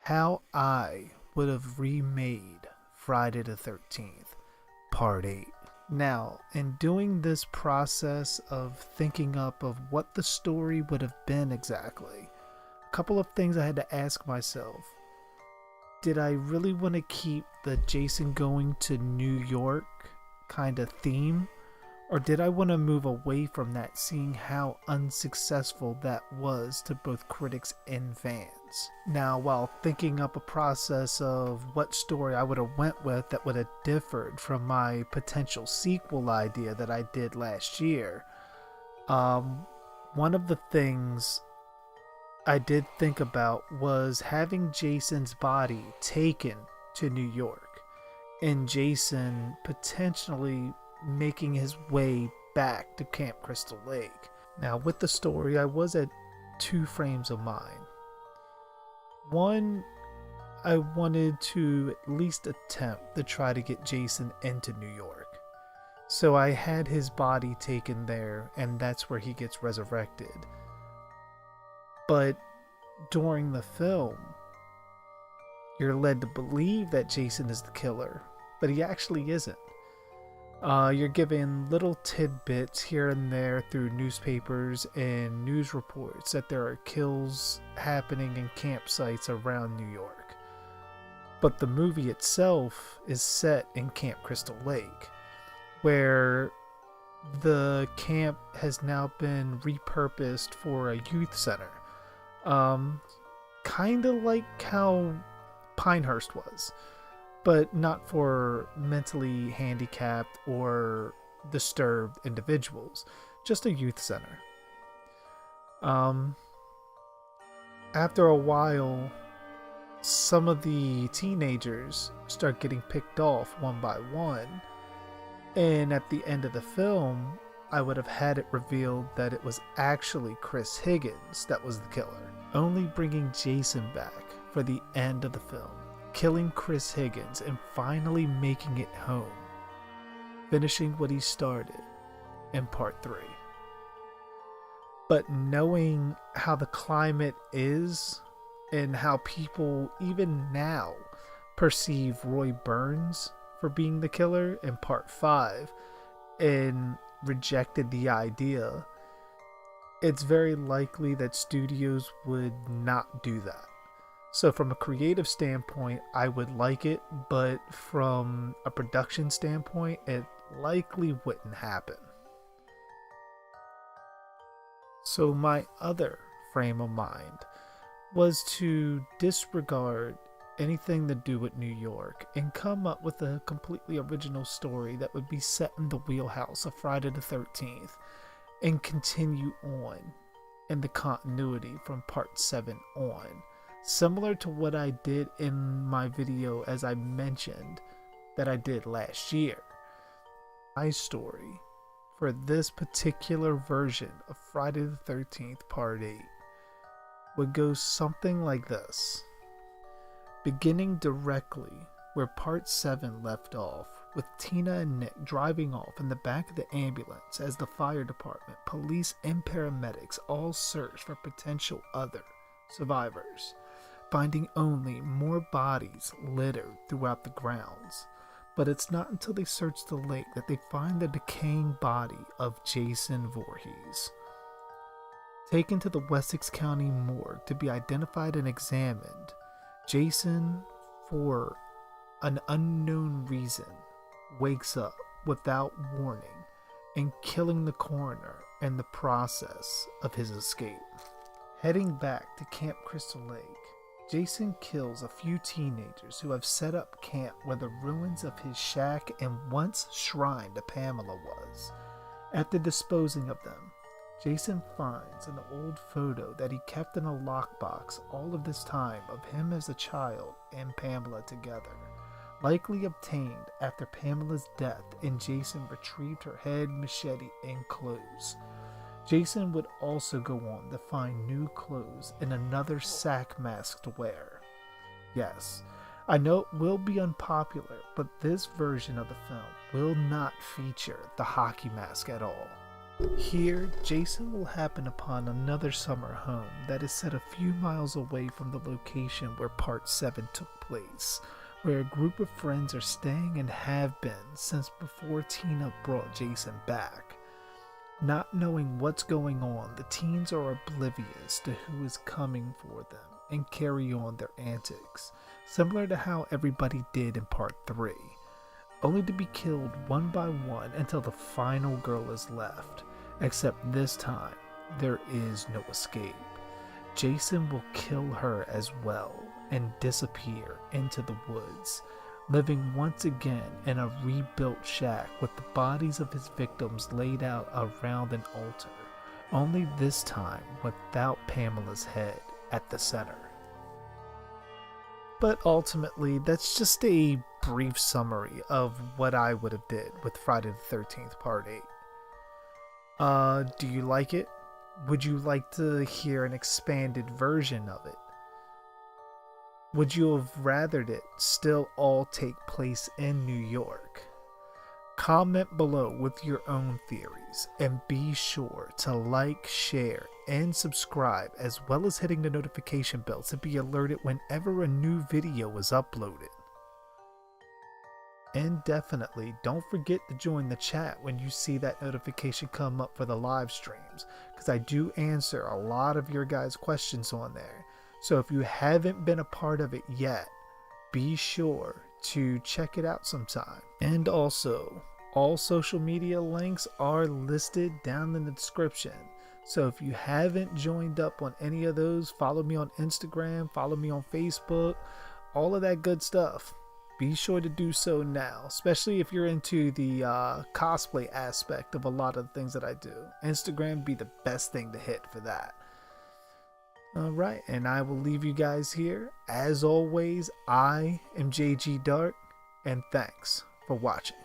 How I would have remade Friday the 13th, Part 8. Now, in doing this process of thinking up of what the story would have been exactly, a couple of things I had to ask myself. Did I really want to keep the Jason going to New York kind of theme? Or did I want to move away from that, seeing how unsuccessful that was to both critics and fans? Now, while thinking up a process of what story I would have went with that would have differed from my potential sequel idea that I did last year, one of the things I did think about was having Jason's body taken to New York and Jason potentially making his way back to Camp Crystal Lake. Now, with the story, I was at two frames of mind. One, I wanted to at least attempt to try to get Jason into New York. So I had his body taken there, and that's where he gets resurrected. But during the film, you're led to believe that Jason is the killer, but he actually isn't. You're given little tidbits here and there through newspapers and news reports that there are kills happening in campsites around New York. But the movie itself is set in Camp Crystal Lake, where the camp has now been repurposed for a youth center. Kind of like how Pinehurst was, but not for mentally handicapped or disturbed individuals, just a youth center. After a while, some of the teenagers start getting picked off one by one, and at the end of the film, I would have had it revealed that it was actually Chris Higgins that was the killer, only bringing Jason back for the end of the film, killing Chris Higgins and finally making it home, finishing what he started in part 3. But knowing how the climate is and how people even now perceive Roy Burns for being the killer in part 5 and rejected the idea, it's very likely that studios would not do that. So from a creative standpoint, I would like it, but from a production standpoint, it likely wouldn't happen. So my other frame of mind was to disregard anything to do with New York and come up with a completely original story that would be set in the wheelhouse of Friday the 13th and continue on in the continuity from part 7 on. Similar to what I did in my video, as I mentioned, that I did last year. My story for this particular version of Friday the 13th Part 8 would go something like this. Beginning directly where Part 7 left off, with Tina and Nick driving off in the back of the ambulance as the fire department, police, and paramedics all search for potential other survivors, finding only more bodies littered throughout the grounds. But it's not until they search the lake that they find the decaying body of Jason Voorhees. Taken to the Wessex County morgue to be identified and examined, Jason, for an unknown reason, wakes up without warning and killing the coroner in the process of his escape. Heading back to Camp Crystal Lake, Jason kills a few teenagers who have set up camp where the ruins of his shack and once shrine to Pamela was. After disposing of them, Jason finds an old photo that he kept in a lockbox all of this time of him as a child and Pamela together, likely obtained after Pamela's death, and Jason retrieved her head, machete, and clothes. Jason would also go on to find new clothes and another sack mask to wear. Yes, I know it will be unpopular, but this version of the film will not feature the hockey mask at all. Here, Jason will happen upon another summer home that is set a few miles away from the location where Part 7 took place, where a group of friends are staying and have been since before Tina brought Jason back. Not knowing what's going on, the teens are oblivious to who is coming for them and carry on their antics, similar to how everybody did in Part 3, only to be killed one by one until the final girl is left. Except this time, there is no escape. Jason will kill her as well and disappear into the woods, living once again in a rebuilt shack with the bodies of his victims laid out around an altar, only this time without Pamela's head at the center. But ultimately, that's just a brief summary of what I would have did with Friday the 13th Part 8. Do you like it? Would you like to hear an expanded version of it? Would you have rathered it still all take place in New York? Comment below with your own theories, and be sure to like, share, and subscribe, as well as hitting the notification bell to be alerted whenever a new video is uploaded. And definitely don't forget to join the chat when you see that notification come up for the live streams, because I do answer a lot of your guys' questions on there. So if you haven't been a part of it yet, be sure to check it out sometime. And also, all social media links are listed down in the description. So if you haven't joined up on any of those, follow me on Instagram, follow me on Facebook, all of that good stuff. Be sure to do so now, especially if you're into the cosplay aspect of a lot of the things that I do. Instagram be the best thing to hit for that. Alright, and I will leave you guys here. As always, I am JG Dark, and thanks for watching.